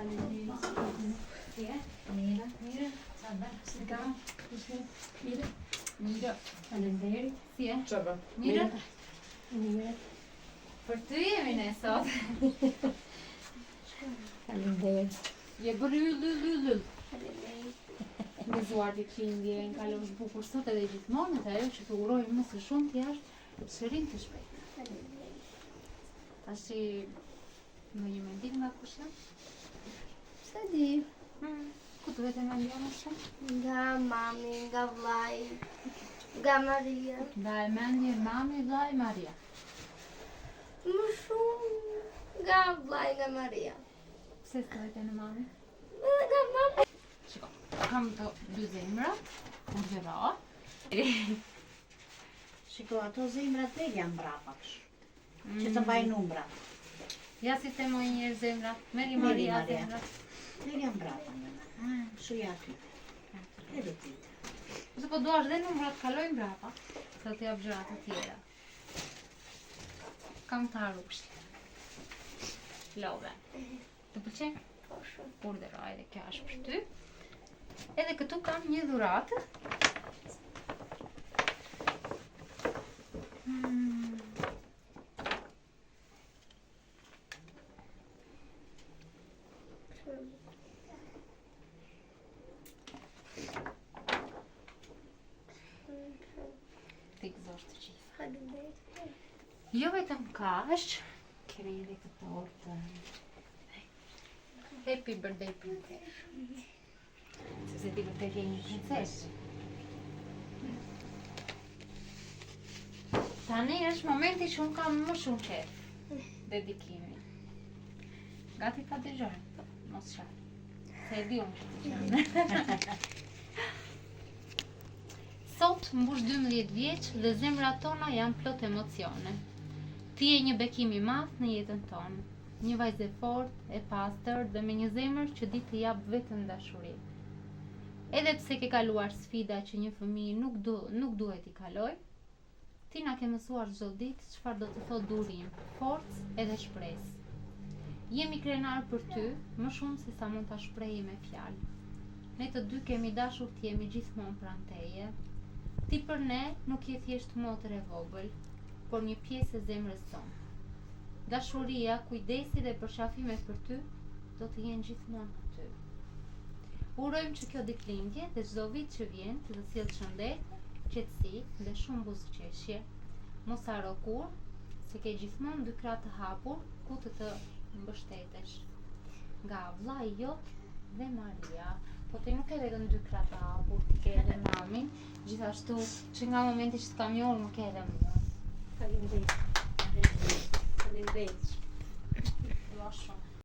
Faleminderit. Si e? Mirë. Mirë. Qa bërë? Si ka? Mirë. Mirë. Faleminderit. Si e? Qa bërë? Mirë. Mirë. Për ty jemi ne sot. Faleminderit. Je bërë yll. Faleminderit. Gëzuar ditëlindje, në kalosh bukur sot edhe gjithmonë, dhe ajo që të urojmë më së shumë t'jashtë shërim të shpejtë. Faleminderit. Tash që në një mendim nga kush jam? Se di, Ku të vete nga ndja më shumë? nga mami, nga vllai, nga Maria. Nga e mendje mami, vllai, Maria. Më shumë nga vllai, nga Maria. Pse të vete në mami? Edhe nga mami. Shiko, kam të dy zemra, urdhëra. Shiko, ato zemrat dhe janë brapa që të mbajnë numra. Ja sistemoj njërë zemrat, Meri Meri Maria Maria. zemrat. Dhe janë brapa njëna. Shuja aty. Edhe ti. Se po duash dhe numrat kalojnë brapa, sa të jap gjërat të tjera. Kam të harush. Love. Të pëlqen? Po shumë. Urdhëra, edhe kjo është për ty. Edhe këtu kam një dhuratë. Ti gëzosh të gjitha. Faleminderit. Jo vetëm kaq, kemi edhe këtë tortë. Happy birthday princess. Sepse ti vërtet je një princesë. Tani është momenti që unë kam më shumë qef. Dedikimin. Gati ta dëgjojmë? Mos shaj. Se e di unë që dëgjojmë. Sot mbush 12 vjeç dhe zemrat tona janë plot emocione. Ti je një bekim i madh në jetën tonë. Një vajzë e fortë, e pastër dhe me një zemër që di të jap vetëm dashuri. Edhe pse ke kaluar sfida që një fëmijë nuk duhet i kaloj, ti na ke mësuar çdo ditë çfarë do të thotë durim, forcë edhe shpresë. Jemi krenar për ty, më shumë se sa mund ta shprehim me fjalë. Ne të dy kemi dashur të jemi gjithmonë pranë teje. Ti për ne nuk je thjesht motër e vogël, por një pjesë e zemrës tonë. Dashuria, kujdesi dhe përshafime për ty do të jenë gjithmonë aty. Urojmë që kjo ditëlindje dhe çdo vit që vjen të sjellë shëndet, qetësi dhe shumë buzëqeshje. Mos haro kur, se ke gjithmonë dy krah të hapur ku të mbështetesh. Nga vllai jot dhe Maria. Po ti nuk ke vetëm dy krah të hapur, ti ke edhe mamin, gjithashtu që nga momenti që të kam njohur më ke edhe mua. Faleminderit. Faleminderit. Dua shumë.